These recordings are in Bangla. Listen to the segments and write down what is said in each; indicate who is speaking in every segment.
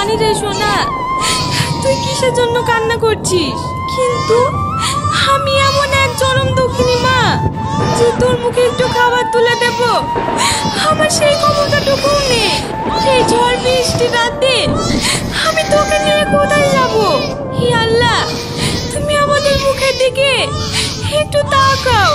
Speaker 1: জানি রে সোনা, তুই কিসের জন্য কান্না করছিস, কিন্তু আমি এমন এক চরম দুঃখিনী মা যে তোর মুখে একটু খাবার তুলে দেব আমার সেই ক্ষমতাটুকুও নেই। এই ঝড় বৃষ্টি রাতে আমি তোকে নিয়ে কোথায় যাব? হে আল্লাহ, তুমি আমাদের মুখের দিকে একটু তাকাও।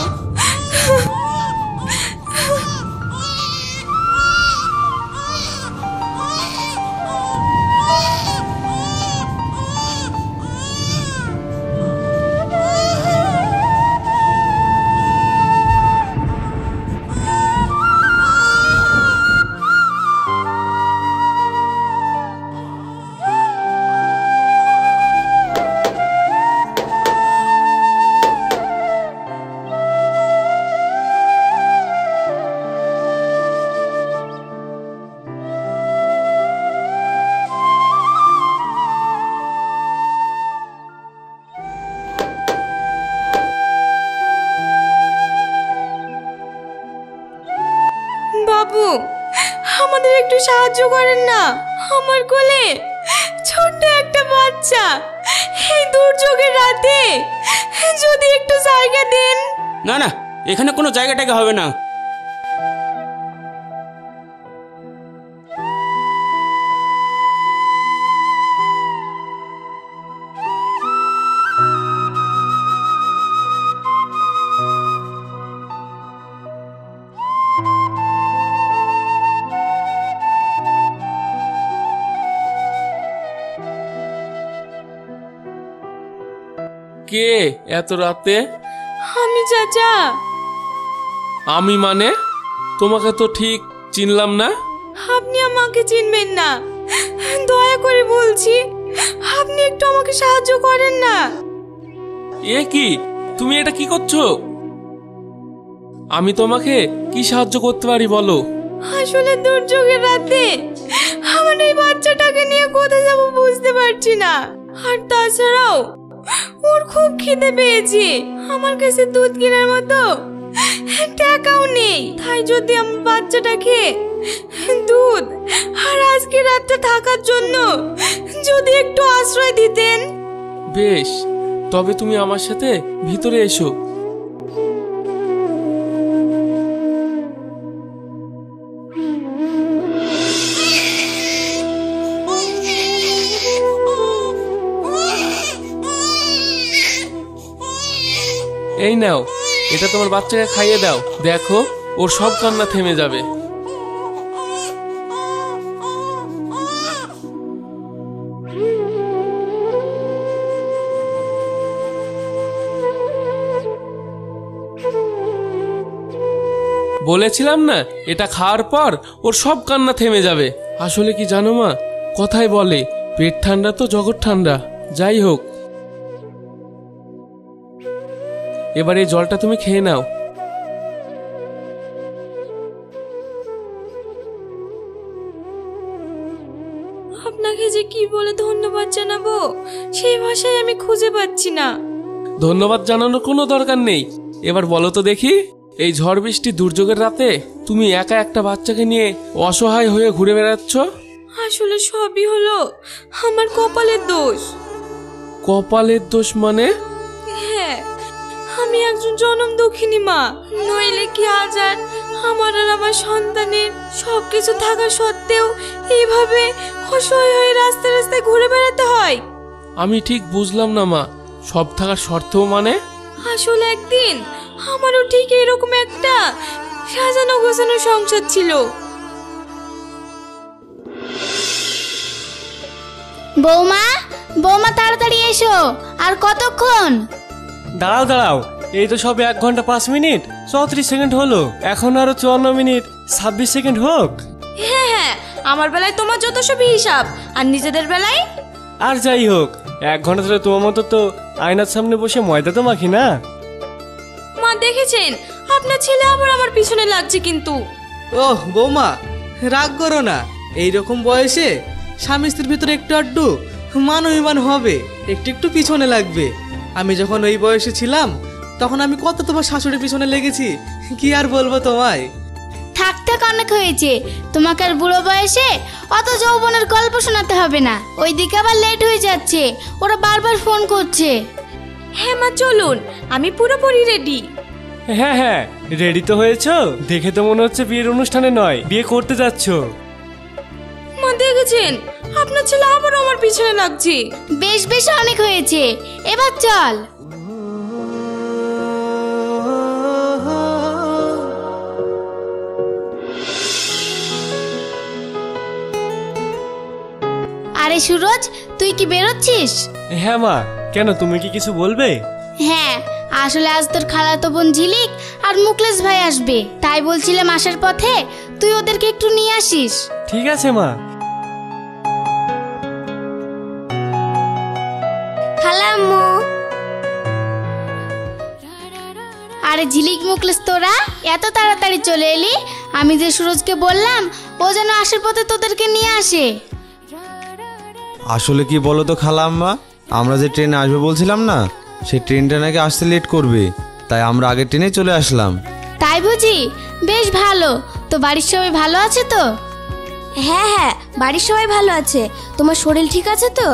Speaker 1: বাবু, আমাদের একটু সাহায্য করেন না। আমার কোলে ছোট্ট একটা বাচ্চা, এই দুর্যোগের রাতে যদি একটু জায়গা দেন।
Speaker 2: না না, এখানে কোনো জায়গাটাকে হবে না।
Speaker 3: কে এত রাতে?
Speaker 1: আমি চাচা।
Speaker 3: আমি মানে? তোমাকে তো ঠিক চিনলাম না।
Speaker 1: আপনি আমাকে চিনবেন না, দয়া করে বলছি আপনি একটু আমাকে সাহায্য করেন না।
Speaker 3: এ কি, তুমি এটা কি করছো? আমি তোমাকে কি সাহায্য করতে পারি বলো?
Speaker 1: আসলে দুর্যোগের রাতে আমার এই বাচ্চাটাকে নিয়ে কোথায় যাব বুঝতে পারছি না, আর তাছাড়াও ওর খুব খিদে পেয়েছে। আমার কাছে দুধ কেনার মতো টাকাও নেই, তাই যদি আমার বাচ্চাটাকে দুধ আর আজকে রাতটা থাকার জন্য যদি একটু আশ্রয় দিতেন।
Speaker 3: বেশ, তবে তুমি আমার সাথে ভিতরে এসো। এই নাও, এটা তোমার বাচ্চাকে খাইয়ে দাও, দেখো ওর সব কান্না থেমে যাবে। বলেছিলাম না, এটা খাওয়ার পর ওর সব কান্না থেমে যাবে। আসলে কি জানো মা, কথায় বলে পেট ঠান্ডা তো জগৎ ঠান্ডা। যাই হোক, এবার এই জলটা তুমি খেয়ে নাও।
Speaker 1: আপনাকে যে কি বলে ধন্যবাদ জানাবো সেই ভাষায় আমি খুঁজে পাচ্ছি না।
Speaker 3: ধন্যবাদ জানানোর কোনো দরকার নেই। এবার বলো তো দেখি, এই ঝড় বৃষ্টি দুর্যোগের রাতে তুমি একা একটা বাচ্চাকে নিয়ে অসহায় হয়ে ঘুরে বেড়াচ্ছ?
Speaker 1: আসলে সবই হলো আমার কপালের দোষ।
Speaker 3: কপালের দোষ মানে?
Speaker 1: হ্যাঁ, আমি একজন জনম দুঃখিনী মা, নইলে কি আজ আর আমার আর আমার সন্তানের সবকিছু থাকা সত্ত্বেও এইভাবে অসহায় হয়ে রাস্তায় রাস্তায় ঘুরে বেড়াতে হয়?
Speaker 3: আমি ঠিক বুঝলাম না মা, সব থাকার শর্তেও মানে?
Speaker 1: আসলে একদিন আমারও ঠিক এরকম একটা সাজানো গোছানো সংসার ছিল।
Speaker 4: বৌমা, বৌমা তাড়াতাড়ি এসো। আর কতক্ষণ?
Speaker 5: দাঁড়াও দাঁড়াও, এই তো সবে 1 ঘন্টা 5 মিনিট 34 সেকেন্ড হলো, এখন আরো 54 মিনিট 26 সেকেন্ড হোক।
Speaker 1: হ্যাঁ হ্যাঁ, আমার বেলায় তোমার যত সব হিসাব, আর নিজেদের বেলায়।
Speaker 5: আর যাই হোক, 1 ঘন্টা ধরে তোমার মতো তো আয়নার সামনে বসে ময়দা তো মাখি না।
Speaker 1: মা দেখেছেন, আপনার ছেলে আবার আমার পিছনে লাগছে কিন্তু।
Speaker 6: ওহ বৌমা, রাগ করো না। এইরকম বয়সে স্বামী স্ত্রীর ভিতরে একটু আড্ডু মান অভিমান হবে, একটু একটু পিছনে লাগবে। আমি যখন ওই বয়সে ছিলাম তখন আমি কত তোমার শাশুড়ির পিছনে লেগেছি, কি আর বলবো তোমায়।
Speaker 4: থাক থাক অনেক হয়েছে, তোমাকে আর বুড়ো বয়সে অত যৌবনের গল্প শোনাতে হবে না। ওইদিকে আবার লেট হয়ে যাচ্ছে, ওরা বারবার ফোন করছে।
Speaker 1: হ্যাঁ মা চলুন, আমি পুরোপুরি রেডি।
Speaker 5: হ্যাঁ হ্যাঁ, রেডি তো হয়েছো? দেখে তো মনে হচ্ছে বিয়ের অনুষ্ঠানে নয়, বিয়ে করতে যাচ্ছো।
Speaker 1: মা দেখেছেন, আপনার ছেলে আবার আমার পিছনে লাগছে।
Speaker 4: বেশ বেশ অনেক হয়েছে, এবার চল। আরে সুরজ, তুই কি বেরোচ্ছিস?
Speaker 5: হ্যাঁ মা, কেন তুমি কি কিছু বলবে?
Speaker 4: হ্যাঁ, আসলে আজ তোর খালাতো বোন ঝিলিক আর মুকলেশ ভাই আসবে, তাই বলছিলাম আসার পথে তুই ওদেরকে একটু নিয়ে আসিস।
Speaker 5: ঠিক আছে মা।
Speaker 4: খালাম্মু। আরে ঝিলিক মুকলেশ, তোরা এত তাড়াতাড়ি চলে এলি? আমি যে সুরজকে বললাম ও যেন আসার পথে তোদেরকে নিয়ে আসে।
Speaker 7: আসলে কি বলো তো খালাম্মা, আমরা যে ট্রেনে আসবো বলছিলাম না, সেই ট্রেনটা নাকি আসতে লেট করবে, তাই আমরা আগের ট্রেনে চলে আসলাম।
Speaker 4: তাই বুঝি? বেশ ভালো। তো বাড়ির সবাই ভালো আছে তো?
Speaker 8: হ্যাঁ হ্যাঁ, বাড়ির সবাই ভালো আছে। তোমার শরীর ঠিক আছে তো?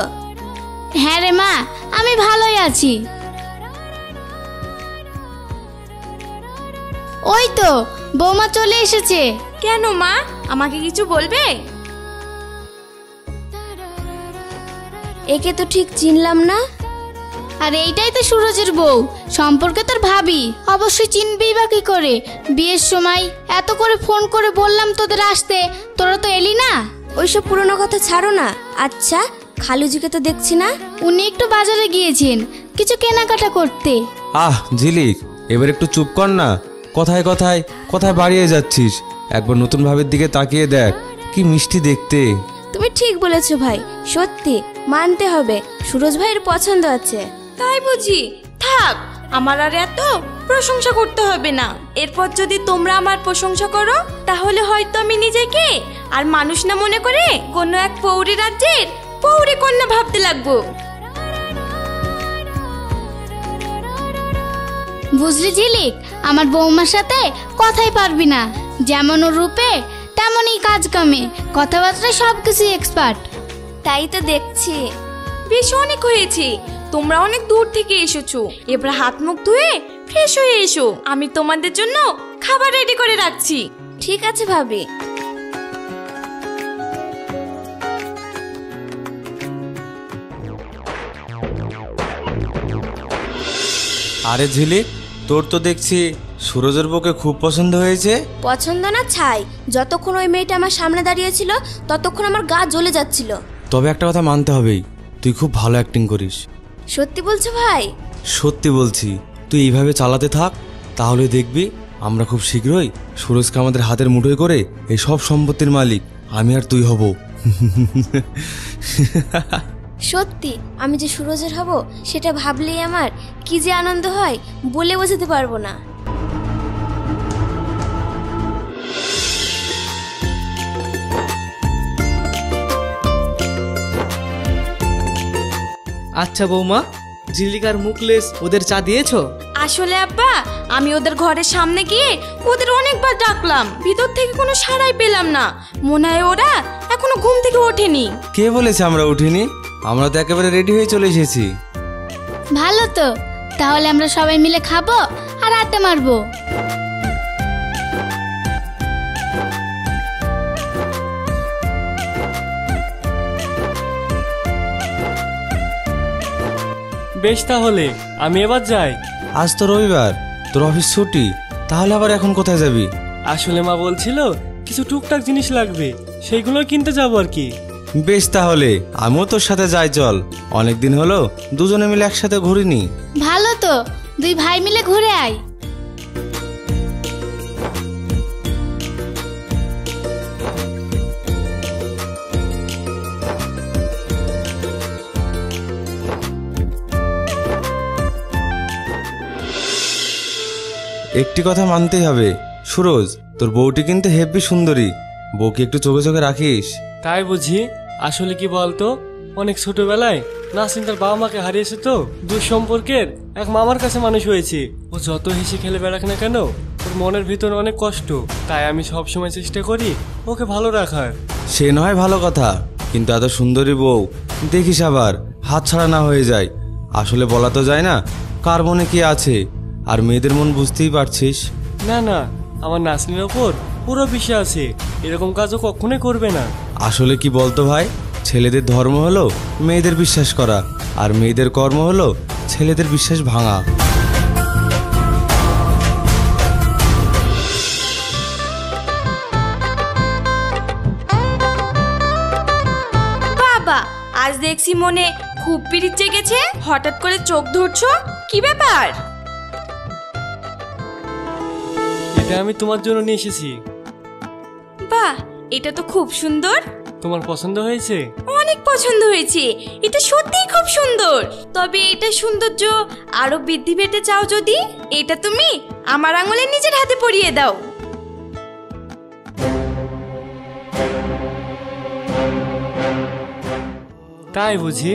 Speaker 4: হ্যাঁ রে মা, আমি ভালোই আছি। ওই তো বৌমা চলে এসেছে।
Speaker 1: কেন মা, আমাকে কিছু বলবে?
Speaker 8: একে তো ঠিক চিনলাম না।
Speaker 4: আর এইটাই তো সুরজের বউ, সম্পর্কে তোর ভাবি, অবশ্যই চিনবেই বা কি করে? বিয়ের সময় এত করে ফোন করে বললাম তোদের আসতে, তোরা তো এলি না।
Speaker 8: ওইসব পুরনো কথা ছাড়ো না। আচ্ছা, খালুজিকে তো দেখছি না।
Speaker 4: উনি একটু বাজারে গিয়েছেন কিছু কেনাকাটা করতে।
Speaker 7: আহ ঝিলিক, এবার একটু চুপ কর না। কথায় কথায় কথায় বাড়িয়ে যাচ্ছিস। একবার নতুন ভাবের দিকে তাকিয়ে দেখ, কি মিষ্টি দেখতে।
Speaker 8: তুমি ঠিক বলেছো ভাই, সত্যি মানতে হবে, সুরজ ভাইয়ের পছন্দ আছে।
Speaker 1: তাই বুঝি? থাক, আমার আর এত প্রশংসা করতে হবে না। এরপর যদি তোমরা আমার প্রশংসা করো, তাহলে হয়তো আমি নিজেকে আর মানুষ না মনে করে কোনো এক পৌরী রাজ্যের পৌরী কন্যা ভাবতে লাগবো।
Speaker 4: বুঝলি ঝিলিক, আমার বৌমার সাথে কথাই পারবি না। যেমন ওর রূপে তেমনই কাজ কামে, কথাবার্তায় সবকিছু এক্সপার্ট।
Speaker 8: তাই তো দেখছি।
Speaker 1: বেশ অনেক হয়েছে, তোমরা অনেক দূর থেকে এসেছো, এবার হাত মুখ ধুয়ে ফ্রেশ হয়ে এসো। আমি তোমাদের জন্য খাবার রেডি করে রাখছি।
Speaker 8: ঠিক আছে ভাবি।
Speaker 7: আরে ঝিলিক, তোর তো দেখছি সুরজের বউকে খুব পছন্দ হয়েছে।
Speaker 8: পছন্দ না ছাই, যতক্ষণ ওই মেয়েটা আমার সামনে দাঁড়িয়েছিল ততক্ষণ আমার গা জ্বলে যাচ্ছিল।
Speaker 7: তবে একটা কথা মানতে হবেই, তুই খুব ভালো অ্যাক্টিং করিস।
Speaker 8: সত্যি বলছো ভাই?
Speaker 7: সত্যি বলছি, তুই এইভাবে চালাতে থাক, তাহলে দেখবি আমরা খুব শীঘ্রই সুরজকে আমাদের হাতের মুঠোয় করে এই সব সম্পত্তির মালিক আমি আর তুই হব।
Speaker 8: সত্যি আমি যে সুরজের হব, সেটা ভাবলেই আমার কি যে আনন্দ হয় বলে বোঝাতে পারবো না।
Speaker 6: আচ্ছা বৌমা, ঝিলিকার মুকলেশ ওদের চা দিয়েছো?
Speaker 1: আসলে আব্বা, আমি ওদের ঘরের সামনে গিয়ে ওদের অনেকবার ডাকলাম, ভিতর থেকে কোনো সাড়াই পেলাম না। মনে হয় ওরা এখনো ঘুম থেকে ওঠেনি।
Speaker 7: কে বলেছে আমরা উঠিনি? আমরা তো একেবারে রেডি হয়ে চলে এসেছি।
Speaker 4: ভালো তো, তাহলে আমরা সবাই মিলে খাবো আর আড্ডা মারবো।
Speaker 5: বেশ, তাহলে আমি এবার যাই।
Speaker 7: আজ তো রবিবার, তোর অফিস ছুটি, তাহলে আবার এখন কোথায় যাবি?
Speaker 5: আসলে মা বলছিল কিছু টুকটাক জিনিস লাগবে, সেইগুলো কিনতে যাবো আর কি।
Speaker 7: বেশ, তাহলে আমিও তোর সাথে যাই, চল। অনেকদিন হলো দুজনে মিলে একসাথে ঘুরিনি।
Speaker 4: ভালো তো, দুই ভাই মিলে ঘুরে আয়।
Speaker 7: একটি কথা মানতেই হবে, সুরজ, তোর বউটি কিন্তু হেব্বি সুন্দরী। বউকে একটু চোখে চোখে রাখিস।
Speaker 5: তাই বুঝি? আসলে কি বলতো, অনেক ছোটবেলায় নাসরিন তার বাবা মাকে হারিয়েছে তো দূর সম্পর্কের এক মামার কাছে মানুষ হয়েছে। ও যত হেসে খেলে বেড়াক না কেন ওর মনের ভিতরে অনেক কষ্ট, তাই আমি সবসময় চেষ্টা করি ওকে ভালো রাখার।
Speaker 7: সে নয় ভালো কথা, কিন্তু এত সুন্দরী বউ দেখিস আবার হাত ছাড়া না হয়ে যায়। আসলে বলা তো যায় না কার মনে কি আছে, আর মেয়েদের মন বুঝতেই পারছিস।
Speaker 5: না না, আমার নাসরিনের ওপর পুরো বিশ্বাস আছে, এরকম কাজও কখনোই করবে না।
Speaker 7: আসলে কি বলতো ভাই, ছেলেদের ধর্ম হলো মেয়েদের বিশ্বাস করা, আর মেয়েদের কর্ম হলো ছেলেদের বিশ্বাস ভাঙা।
Speaker 1: বাবা, আজ দেখছি মনে খুব পিরিত জেগেছে, হঠাৎ করে চোখ ধরছো, কি ব্যাপার?
Speaker 5: এটা আমি তোমার জন্য নিয়ে এসেছি।
Speaker 1: বাহ, এটা তো খুব সুন্দর।
Speaker 5: তোমার পছন্দ হয়েছে?
Speaker 1: অনেক পছন্দ হয়েছে, এটা সত্যিই খুব সুন্দর। তবে এটা সৌন্দর্য আরো বৃদ্ধি পেতে চাও যদি, এটা তুমি আমার আঙুলে নিজের হাতে পরিয়ে দাও।
Speaker 5: তাই বুঝি?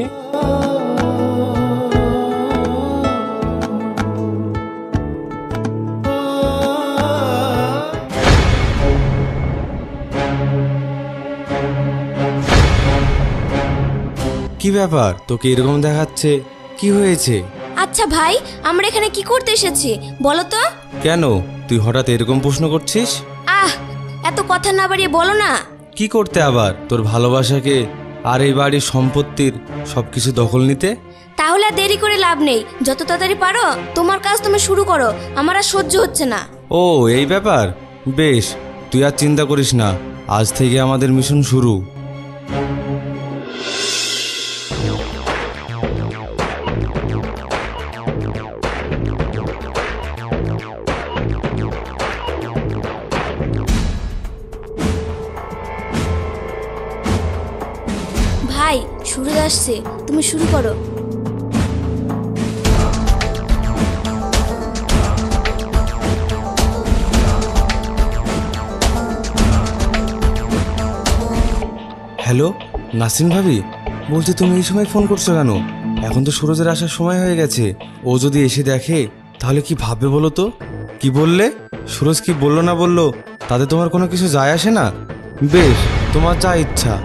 Speaker 7: কি ব্যাপার, তোকে এরকম দেখাচ্ছে, কি হয়েছে?
Speaker 8: আচ্ছা ভাই, আমরা এখানে কি করতে এসেছি বলো তো?
Speaker 7: কেন তুই হঠাৎ এরকম প্রশ্ন করছিস?
Speaker 8: আহ, এত কথা না বাড়িয়ে বলো না।
Speaker 7: কি করতে আবার? তোর ভালোবাসাকে আর এই বাড়ির সম্পত্তির সবকিছু দখল নিতে?
Speaker 8: তাহলে আর দেরি করে লাভ নেই, যত তাড়াতাড়ি পারো তোমার কাজ তুমি শুরু করো, আমার আর সহ্য হচ্ছে না।
Speaker 7: ও এই ব্যাপার, বেশ, তুই আর চিন্তা করিস না, আজ থেকে আমাদের মিশন শুরু।
Speaker 8: ভাই, সুরজ আসছে, তুমি শুরু করো।
Speaker 7: হ্যালো নাসরিন ভাবি, বলছি তুমি এই সময় ফোন করছো কেন? এখন তো সুরজের আসার সময় হয়ে গেছে, ও যদি এসে দেখে তাহলে কি ভাববে বলো তো? কি বললে? সুরজ কি বললো না বললো তাতে তোমার কোনো কিছু যায় আসে না? বেশ, তোমার যা ইচ্ছা।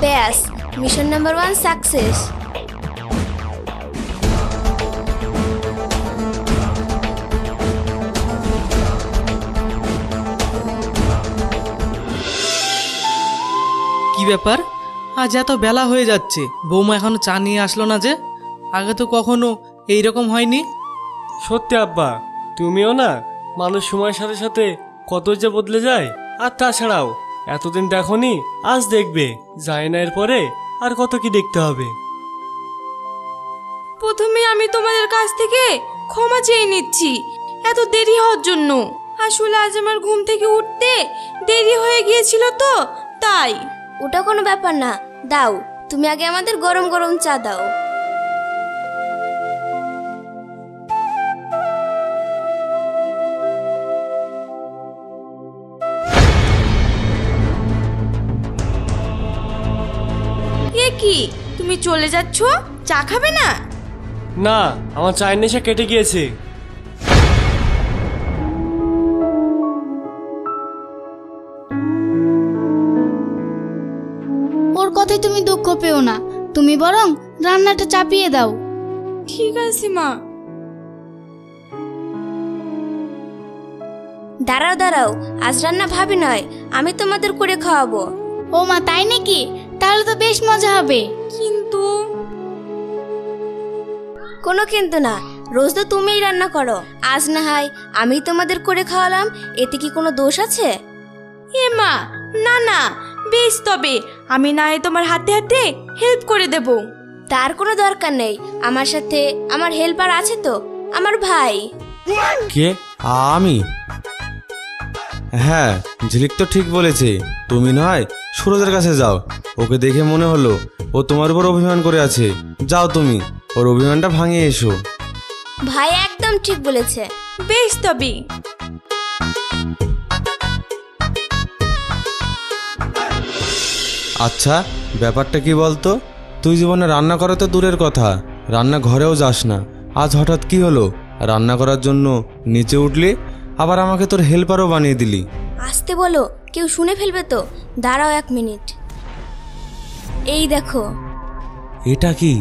Speaker 8: ব্যাস, মিশন নাম্বার 1 সাকসেস।
Speaker 6: কি ব্যাপার, আজ এত বেলা হয়ে যাচ্ছে, বৌমা এখনো চা নিয়ে আসলো না যে? আগে তো কখনো এইরকম হয়নি।
Speaker 5: সত্যি আব্বা, তুমিও না, মানুষ সময়ের সাথে সাথে কত যে বদলে যায়। আর তাছাড়াও এতদিন দেখোনি, আজ দেখবে, যায় না এরপরে আর কত কি দেখতে হবে।
Speaker 1: প্রথমে আমি তোমাদের কাছ থেকে ক্ষমা চেয়ে নিচ্ছি এত দেরি হওয়ার জন্য। আসলে আজ আমার ঘুম থেকে উঠতে দেরি হয়ে গিয়েছিল তো, তাই।
Speaker 8: ওটা কোনো ব্যাপার না, দাও, তুমি আগে আমাদের গরম গরম চা দাও।
Speaker 1: এ কি, তুমি চলে যাচ্ছ? চা খাবে না?
Speaker 5: না, আমার চায়ের নেশা কেটে গিয়েছে।
Speaker 4: ওর কথায় তুমি দুঃখ পেও না, তুমি বরং রান্নাটা চাপিয়ে দাও।
Speaker 1: ঠিক আছে মা।
Speaker 8: দাঁড়াও দাঁড়াও, আজ রান্না ভাবি নয়, আমি তোমাদের করে খাওয়াবো।
Speaker 4: ও মা, তাই নাকি? তাহলে তো বেশ মজা হবে।
Speaker 1: কিন্তু
Speaker 8: কোনো কিন্তু না, রোজ তো তুমিই রান্না করো, আজ না হয় আমি তোমাদের করে খাওয়ালাম, এতে কি কোনো দোষ আছে?
Speaker 1: এ মা, না না, বেশ, তবে আমি না হয় তোমার হাতে হাতে হেল্প করে দেব।
Speaker 8: তার কোনো দরকার নেই, আমার সাথে আমার হেল্পার আছে তো, আমার ভাই।
Speaker 7: কে? আমি? হ্যাঁ, ঝিলিক তো ঠিক বলেছে, তুমি নয় সুরজের কাছে যাও, ওকে দেখে মনে হলো ও তোমার উপর অভিমান করে আছে। যাও তুমি ওর অভিমানটা ভাঙিয়ে এসো।
Speaker 8: ভাই একদম ঠিক বলেছে।
Speaker 1: বেশ তবে।
Speaker 7: আচ্ছা, ব্যাপারটা কি বলতো? তুই জীবনে রান্না করা তো দূরের কথা, রান্না ঘরেও যাস না। আজ হঠাৎ কি হলো? রান্না করার জন্য নিচে উঠলি, আবার আমাকে তোর হেল্পারও বানিয়ে দিলি।
Speaker 8: আসতে বলো, কেউ শুনে ফেলবে তো। দাঁড়াও 1 মিনিট। এই দেখো।
Speaker 7: এটা কি?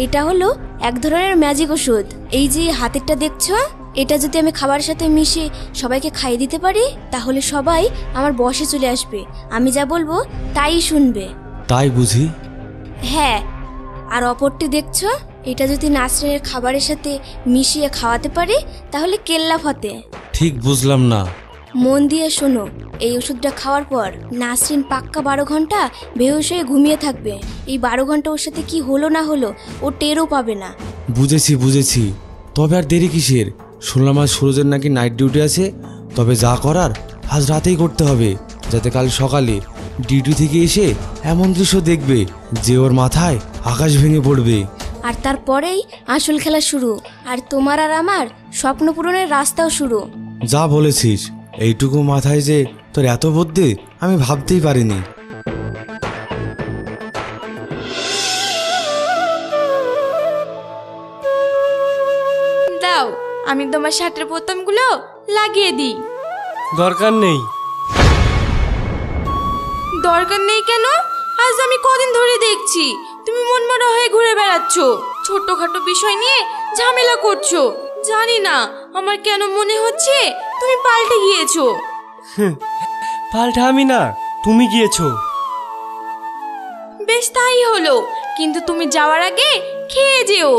Speaker 8: এটা হলো এক ধরনের ম্যাজিক ওষুধ। এই যে হাতেরটা দেখছো, এটা যদি আমি খাবারের সাথে মিশিয়ে সবাইকে খাইয়ে দিতে পারি, তাহলে সবাই আমার বশে চলে আসবে। আমি যা বলবো তাই শুনবে।
Speaker 7: তাই বুঝি?
Speaker 8: হ্যাঁ। আর অপরটি দেখছো, এটা যদি নাসরিনের খাবারের সাথে মিশিয়ে খাওয়াতে পারি, তাহলে কেল্লা ফতে।
Speaker 7: ঠিক বুঝলাম না।
Speaker 8: মন দিয়ে শোনো, এই ওষুধটা খাওয়ার পর নাসরিন পাক্কা 12 ঘন্টা বেহুশ হয়ে ঘুমিয়ে থাকবে। এই 12 ঘন্টা ওর সাথে কি হলো না হলো ও টেরও পাবে না।
Speaker 7: বুঝেছি বুঝেছি। তবে আর দেরি কিসের? শুনলাম আজ সুরজের নাকি নাইট ডিউটি আছে। তবে যা করার আজ রাতেই করতে হবে, যাতে কাল সকালে ডিউটি থেকে এসে এমন দৃশ্য দেখবে যে ওর মাথায় আকাশ ভেঙে পড়বে।
Speaker 8: আর তারপরেই আসল খেলা শুরু, আর তোমার আর আমার স্বপ্ন পূরণের রাস্তাও শুরু।
Speaker 7: যা বলেছিস, এইটুকু মাথায় যে তোর এত বুদ্ধি আমি ভাবতেই পারিনি।
Speaker 1: দাও, আমি তোমার শার্টের বোতামগুলো লাগিয়ে দিই।
Speaker 5: দরকার নেই।
Speaker 1: দরকার নেই কেন? আজ আমি কদিন ধরে দেখছি তুমি মনমরা হয়ে ঘুরে বেড়াচ্ছ, ছোটখাটো বিষয় নিয়ে ঝামেলা করছো। জানি না আমার কেন মনে হচ্ছে তুমি পাল্টে গিয়েছো।
Speaker 5: পাল্টা আমি না, তুমি গিয়েছো।
Speaker 1: বেশ তাই হলো, কিন্তু তুমি যাওয়ার আগে খেয়ে যেও।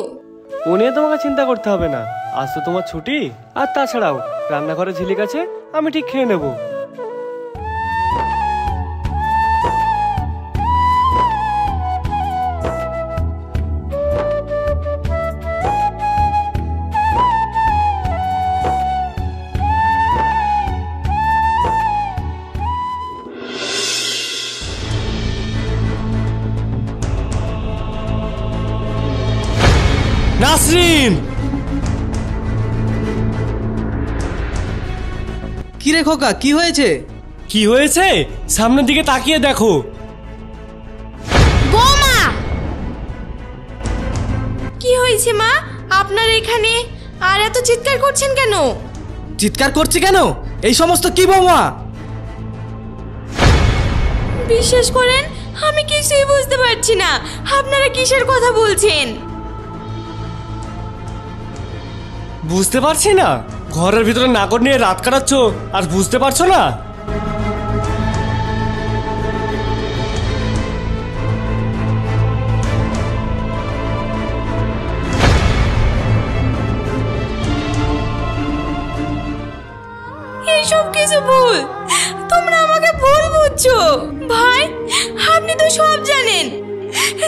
Speaker 5: ও নিয়ে তোমাকে চিন্তা করতে হবে না, আজ তো তোমার ছুটি। আর তাছাড়াও রান্নাঘরে ঝিলিক আছে, আমি ঠিক খেয়ে নেবো। নাসরিন!
Speaker 6: কি রে খোকা, কি হয়েছে?
Speaker 5: কি হয়েছে? সামনের দিকে তাকিয়ে দেখো।
Speaker 4: বৌমা!
Speaker 1: কি হয়েছে মা আপনার এখানে? আর এত চিৎকার করছেন কেন?
Speaker 6: চিৎকার করছে কেন? এই সমস্ত কি বৌমা?
Speaker 1: বিশ্বাস করেন আমি কিছুই বুঝতে পারছি না আপনারা কিসের কথা বলছেন।
Speaker 5: বুঝতে পারছি না? ঘরের ভিতরে নাগর নিয়ে রাত কাটাচ্ছ আর বুঝতে পারছো না?
Speaker 1: এইসব কিছু ভুল, তোমরা আমাকে ভুল বুঝছো। ভাই, আপনি তো সব জানেন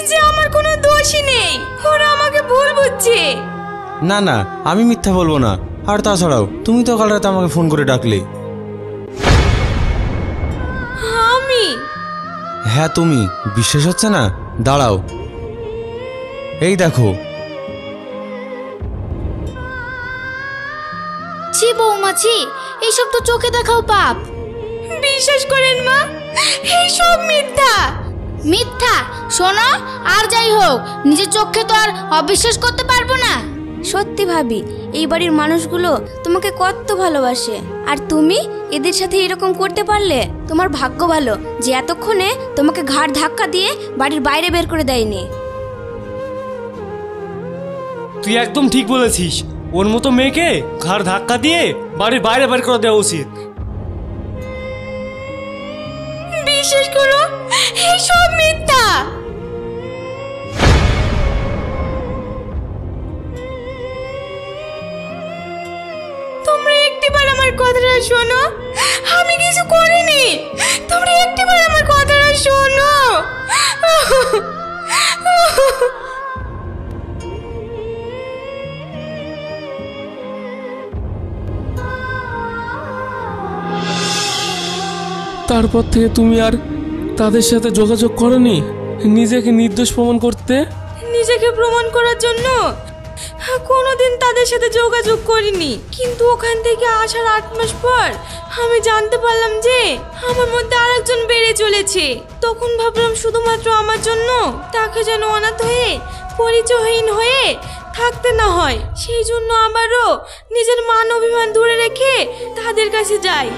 Speaker 1: যে আমার কোনো দোষই নেই, ওরা আমাকে ভুল বুঝছে।
Speaker 7: না না, আমি মিথ্যা বলবো না। আর তাছাড়াও তুমি তো কাল রাতে আমাকে ফোন করে ডাকলে।
Speaker 1: আমি?
Speaker 7: হ্যাঁ তুমি। বিশ্বাস হচ্ছে না? দাঁড়াও, এই দেখো।
Speaker 4: ছি বৌমা ছি, এইসব তো চোখে দেখাও পাপ।
Speaker 1: বিশ্বাস করেন মা, এইসব মিথ্যা।
Speaker 4: মিথ্যা? শোনো, আর যাই হোক নিজের চোখে তো আর অবিশ্বাস করতে পারবো না।
Speaker 8: সত্যি ভাবি, এই বাড়ির মানুষগুলো তোমাকে কত ভালোবাসে, আর তুমি এদের সাথে এরকম করতে পারলে তোমার ভাগ্য ভালো যে এতক্ষণে তোমাকে ঘাড় ধাক্কা দিয়ে বাড়ির বাইরে বের করে দেয়নি।
Speaker 5: তুই একদম ঠিক বলেছিস। ওর মতো মেয়েকে ঘাড় ধাক্কা দিয়ে বাড়ির বাইরে বের করে দেওয়া উচিত।
Speaker 1: বিশ্বাস করো, এইসব মিথ্যা। তোমরা একটিবার আমার কথাটা শোনো, আমি কিছু করিনি। তোমরা একটিবার আমার কথাটা শোনো।
Speaker 3: তারপর থেকে তুমি আর তাদের সাথে যোগাযোগ করনি নিজেকে নির্দোষ প্রমাণ করতে?
Speaker 1: নিজেকে প্রমাণ করার জন্য কোনোদিন তাদের সাথে যোগাযোগ করিনি, কিন্তু ওখান থেকে আসার 8 মাস পর আমি জানতে পারলাম যে আমার মধ্যে আরেকজন বেড়ে চলেছে। তখন ভাবলাম শুধুমাত্র আমার জন্য তাকে যেন অনাথ হয়ে পরিচয়হীন হয়ে থাকতে না হয়, সেই জন্য আবারও নিজের মান অভিমান দূরে রেখে তাদের কাছে যাই।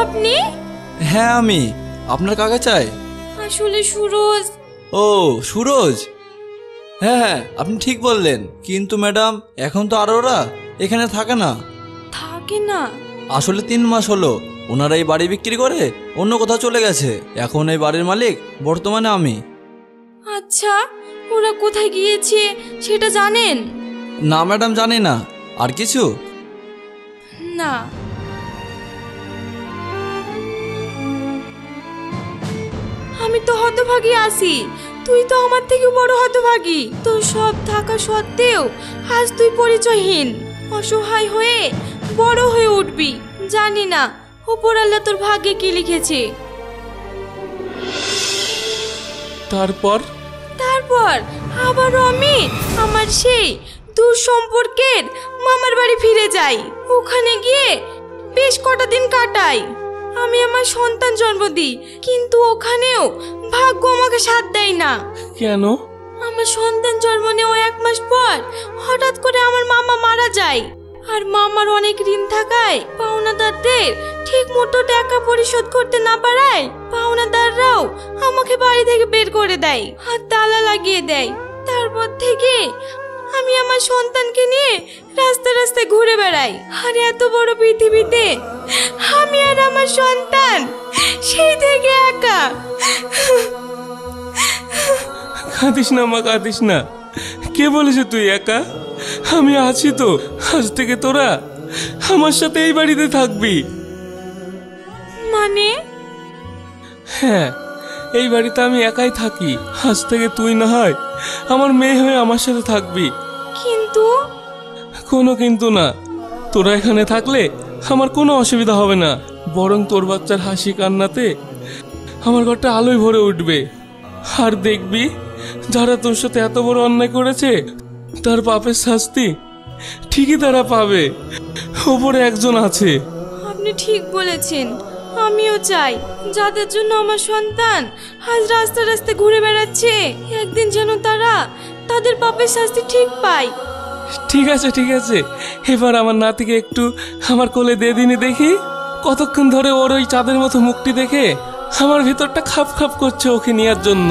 Speaker 1: আপনি?
Speaker 9: হ্যাঁ আমি। আপনার কাকে চাই?
Speaker 1: আসলে সুরজ।
Speaker 9: ও সুরজ, হ্যাঁ হ্যাঁ আপনি ঠিক বললেন, কিন্তু ম্যাডাম এখন তো আর ওরা এখানে থাকে না।
Speaker 1: থাকে না?
Speaker 9: আসলে 3 মাস হলো ওনারা এই বাড়ি বিক্রি করে অন্য কোথাও চলে গেছে। এখন এই বাড়ির মালিক বর্তমানে আমি।
Speaker 1: আচ্ছা, ওরা কোথায় গিয়েছে সেটা জানেন?
Speaker 9: না ম্যাডাম জানি না। আর কিছু?
Speaker 1: না। আমি তো হতভাগী আছি, তুই তো আমার থেকে বড় হতভাগী। তোর সব থাকা সত্ত্বেও আজ তুই পরিচয়হীন, অসহায় হয়ে বড় হয়ে উঠবি। জানি না উপরওয়ালা তোর ভাগ্যে কি লিখেছে।
Speaker 3: তারপর
Speaker 1: আবারও আমি আমার সেই দূর সম্পর্কের মামার বাড়ি ফিরে যাই। ওখানে গিয়ে বেশ কটা দিন কাটাই। আমি আমার সন্তান জন্ম দিই, কিন্তু ওখানেও ভাগ্য আমাকে সাথ দেয় না।
Speaker 3: কেন?
Speaker 1: আমার সন্তান জন্ম নেওয়া 1 মাস পর হঠাৎ করে আমার মামা মারা যায়। আর মামার অনেক ঋণ থাকায় পাওনাদারদের ঠিক মতো টাকা পরিশোধ করতে না পারায় পাওনাদাররাও আমাকে বাড়ি থেকে বের করে দেয় আর তালা লাগিয়ে দেয়। তারপর থেকে আমি আমার সন্তানকে নিয়ে রাস্তায় রাস্তায় ঘুরে বেড়াই। আর এত বড় পৃথিবীতে আমি আর আমার সন্তান সেই থেকে একা।
Speaker 3: কাঁদিস না মা, কাঁদিস না। কে বলেছে তুই একা? আমি আছি তো। আজ থেকে তোরা আমার সাথে এই বাড়িতে থাকবি।
Speaker 1: মানে?
Speaker 3: হ্যাঁ, এই বাড়িতে আমি একাই থাকি। আজ থেকে তুই না হয় আমার মেয়ে হয়ে আমার সাথে থাকবি।
Speaker 1: কিন্তু?
Speaker 3: কোনো কিন্তু না। তোরা এখানে থাকলে আমার কোনো অসুবিধা হবে না, বরং তোর বাচ্চার হাসি কান্নাতে আমার ঘরটা আলোয় ভরে উঠবে। আর দেখবি, যারা তোর সাথে এত বড় অন্যায় করেছে তার পাপের শাস্তি ঠিকই তারা পাবে। ওপরে একজন আছে।
Speaker 1: আপনি ঠিক বলেছেন। আমিও চাই যাদের জন্য আমার সন্তান আজ রাস্তা রাস্তায় ঘুরে বেড়াচ্ছে, একদিন যেন তারা তাদের পাপের শাস্তি ঠিক পায়।
Speaker 3: ঠিক আছে ঠিক আছে, এবার আমার নাতিকে একটু আমার কোলে দিয়ে দিনি দেখি। কতক্ষণ ধরে ওর ওই চাঁদের মতো মুখটি দেখে আমার ভিতরটা খাপ খাপ করছে ওকে নেওয়ার জন্য।